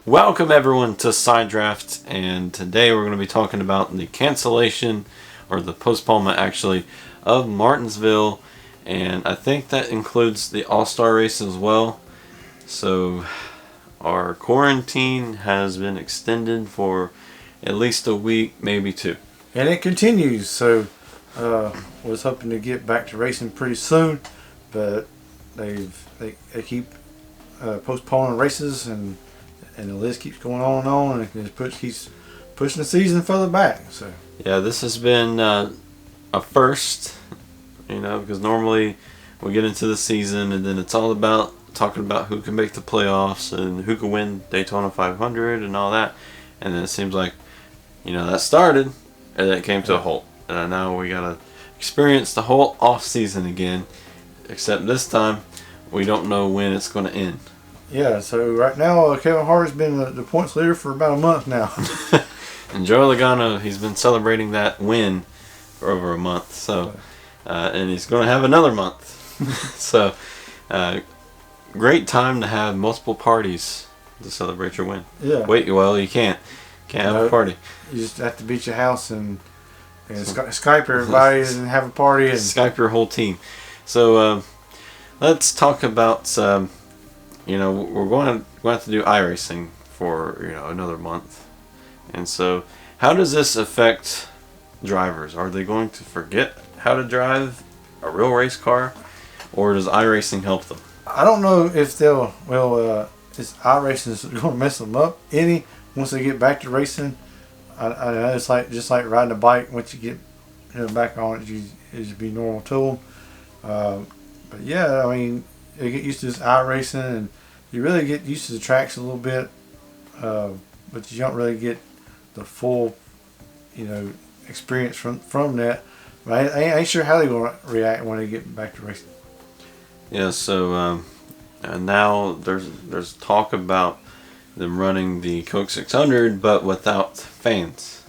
Welcome everyone to Side Draft, and today we're going to be talking about the cancellation, or the postponement actually, of Martinsville, and I think that includes the All-Star race as well. So our quarantine has been extended for at least a week, maybe two. And it continues, so was hoping to get back to racing pretty soon, but they keep postponing races, and the list keeps going on, and it keeps pushing the season further back. So yeah, this has been a first, because normally we get into the season and then it's all about talking about who can make the playoffs and who can win Daytona 500 and all that, and then it seems like that started and then it came to a halt, and now we gotta experience the whole off season again, except this time we don't know when it's going to end. Yeah, so right now Kevin Hart's been the points leader for about a month now. And Joe Logano, he's been celebrating that win for over a month, so and he's going to have another month. So great time to have multiple parties to celebrate your win. Yeah. Wait, well, you can't have a party. You just have to beat your house and Skype everybody and have a party and Skype your whole team. So let's talk about we're going to have to do iRacing for another month, and so how does this affect drivers? Are they going to forget how to drive a real race car, or does iRacing help them? I don't know if they'll. Well, this iRacing is going to mess them up once they get back to racing. I know it's just like riding a bike. Once you get back on it, it should be normal to them. But yeah, I mean, you get used to this iRacing, and you really get used to the tracks a little bit, but you don't really get the full, experience from that. But I ain't sure how they're going to react when they get back to racing. Yeah, so now there's talk about them running the Coke 600, but without fans.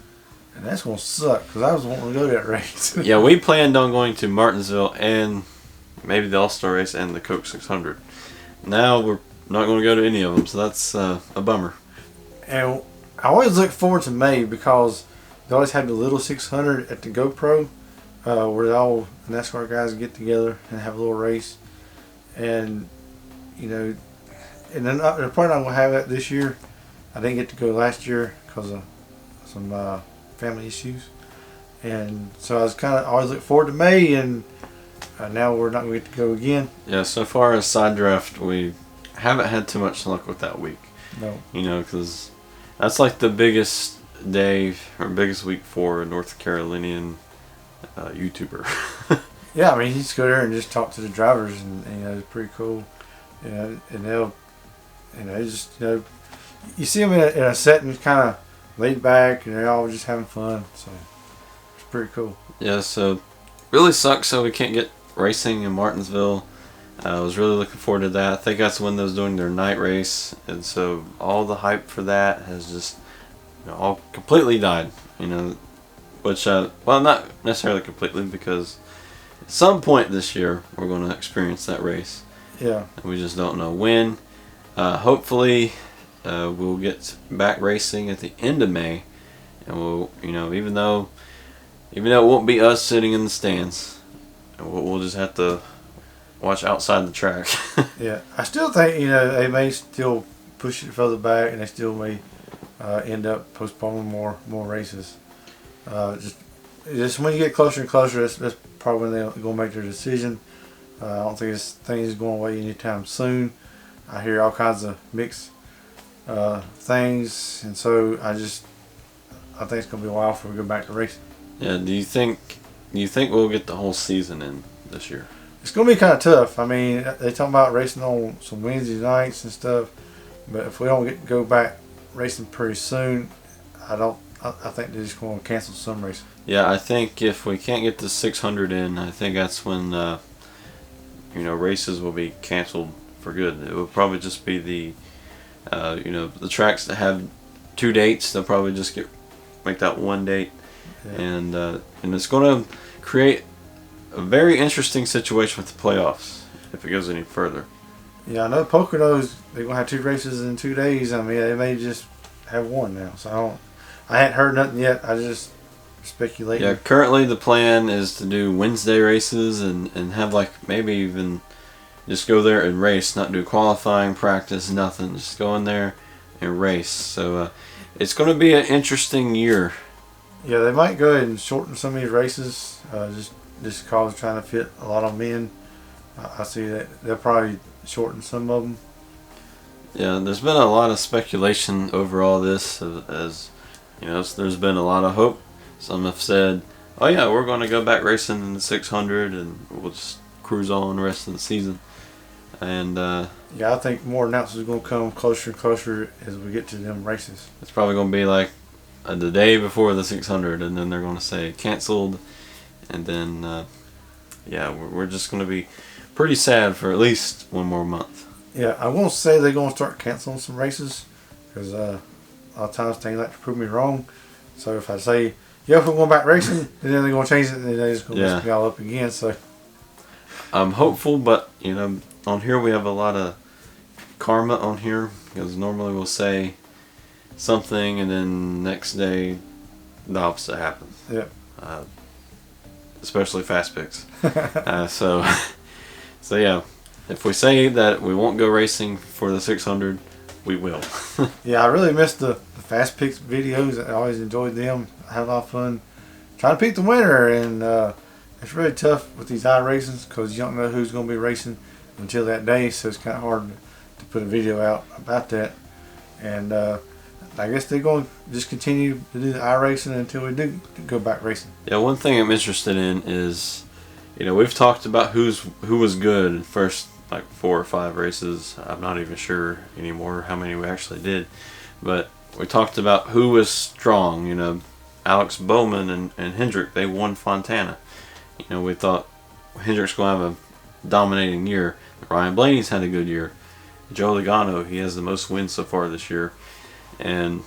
And that's going to suck, because I was wanting to go to that race. Yeah, we planned on going to Martinsville and maybe the All-Star race and the Coke 600. Now we're not going to go to any of them, so that's a bummer. And I always look forward to May, because they always have the little 600 at the GoPro, where all NASCAR guys get together and have a little race. And and then they're probably not going to have that this year. I didn't get to go last year because of some family issues, and so I was always look forward to May, and now we're not going to get to go again. Yeah, so far as Side Draft, we haven't had too much luck with that week. No. Because that's like the biggest day or biggest week for a North Carolinian YouTuber. Yeah, I mean, you just go there and just talk to the drivers, and it's pretty cool. And they'll, just you see them in a setting kind of laid back, and they're all just having fun. So it's pretty cool. Yeah, so really sucks. So we can't get racing in Martinsville. I was really looking forward to that. I think that's when they was doing their night race, and so all the hype for that has just all completely died. Which well, not necessarily completely, because at some point this year we're going to experience that race. Yeah. And we just don't know when. Hopefully we'll get back racing at the end of May, and we'll even though it won't be us sitting in the stands, we'll just have to watch outside the track. Yeah, I still think they may still push it further back, and they still may end up postponing more races. Just when you get closer and closer, that's probably when they're going to make their decision. I don't think this thing is going away anytime soon. I hear all kinds of mixed things, and so I think it's going to be a while before we go back to racing. Yeah. Do you think we'll get the whole season in this year? It's going to be kind of tough. I mean, they talking about racing on some Wednesday nights and stuff, but if we don't get to go back racing pretty soon, I think they're just going to cancel some racing. Yeah, I think if we can't get the 600 in, I think that's when races will be canceled for good. It will probably just be the the tracks that have 2 dates. They'll probably just make that 1 date, yeah. And it's going to create a very interesting situation with the playoffs if it goes any further. Yeah, I know Poconos, they're going to have 2 races in 2 days. I mean, they may just have one now. So I hadn't heard nothing yet. I just speculating. Yeah, currently the plan is to do Wednesday races and have like maybe even just go there and race, not do qualifying, practice, nothing. Just go in there and race. So it's going to be an interesting year. Yeah, they might go ahead and shorten some of these races, just cause trying to fit a lot of them in. I see that they'll probably shorten some of them. Yeah, there's been a lot of speculation over all this, as you know. There's been a lot of hope. Some have said, "Oh yeah, we're going to go back racing in the 600, and we'll just cruise on the rest of the season." And yeah, I think more announcements are going to come closer and closer as we get to them races. it's probably going to be like the day before the 600, and then they're going to say canceled, and then yeah, we're just going to be pretty sad for at least one more month. Yeah, I won't say they're going to start canceling some races because a lot of times they like to prove me wrong. So if I say, yeah, if we're going back racing, and then they're going to change it, and then they're just going to mess me all up again. So I'm hopeful, but you know, on here we have a lot of karma on here because normally we'll say something and then next day the opposite happens. yeah. Especially fast picks. So yeah, if we say that we won't go racing for the 600, we will. Yeah, I really missed the fast picks videos. I always enjoyed them. I had a lot of fun trying to pick the winner, and it's really tough with these iRacings because you don't know who's going to be racing until that day, so it's kind of hard to put a video out about that. And I guess they're going to just continue to do the iRacing until we do go back racing. Yeah, one thing I'm interested in is, you know, we've talked about who was good in first like 4 or 5 races. I'm not even sure anymore how many we actually did, but we talked about who was strong. You know, Alex Bowman and Hendrick, they won Fontana. You know, we thought Hendrick's going to have a dominating year. Ryan Blaney's had a good year. Joe Logano, he has the most wins so far this year. And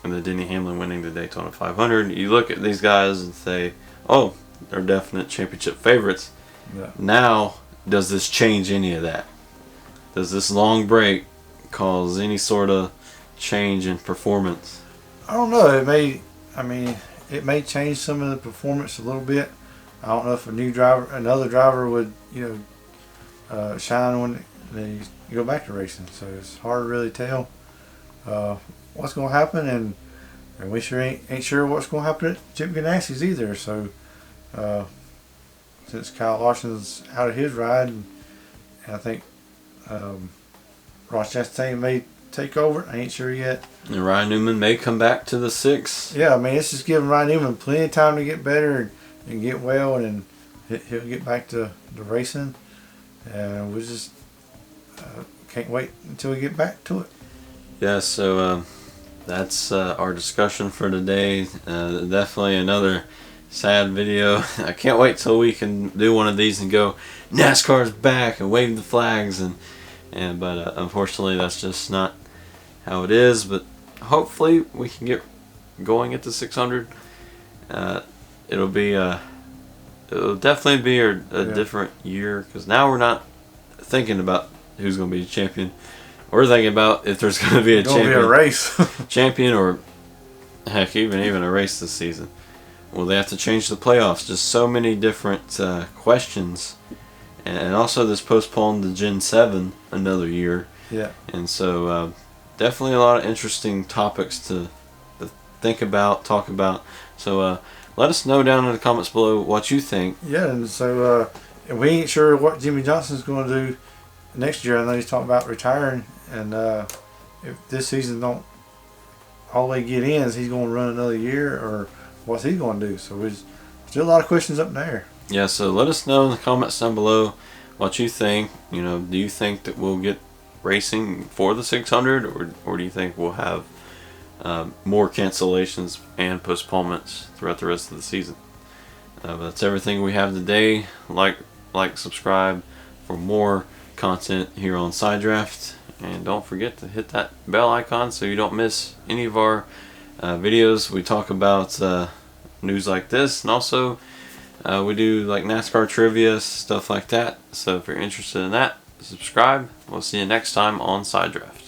then Denny Hamlin winning the Daytona 500. You look at these guys and say, oh, they're definite championship favorites. Yeah. Now, does this change any of that? Does this long break cause any sort of change in performance? I don't know. It may change some of the performance a little bit. I don't know if another driver would, shine when they go back to racing. So it's hard to really tell what's going to happen, and we sure ain't sure what's going to happen at Chip Ganassi's either. So since Kyle Larson's out of his ride, and I think Ross Chastain may take over. I ain't sure yet. And Ryan Newman may come back to the 6. Yeah, it's just giving Ryan Newman plenty of time to get better and get well, and he'll get back to the racing. And we just can't wait until we get back to it. Yeah, so that's our discussion for today. Definitely another sad video. I can't wait till we can do one of these and go, NASCAR's back, and wave the flags, but unfortunately that's just not how it is. But hopefully we can get going at the 600. It'll definitely be a different year, because now we're not thinking about who's going to be the champion. We're thinking about if there's going to be a champion. Be a race. Champion, or heck, even a race this season. Will they have to change the playoffs? Just so many different questions. And also this postponed to Gen 7 another year. Yeah. And so definitely a lot of interesting topics to think about, talk about. So let us know down in the comments below what you think. Yeah, and so we ain't sure what Jimmy Johnson's going to do next year. I know he's talking about retiring, and if this season don't all the way get in, is he going to run another year, or what's he going to do? So there's still a lot of questions up in the air. Yeah, so let us know in the comments down below what you think. You know, do you think that we'll get racing for the 600, or do you think we'll have more cancellations and postponements throughout the rest of the season? But that's everything we have today. Like, subscribe for more content here on Side Draft, and don't forget to hit that bell icon so you don't miss any of our videos. We talk about news like this, and also we do like NASCAR trivia, stuff like that. So if you're interested in that, subscribe. We'll see you next time on Side Draft.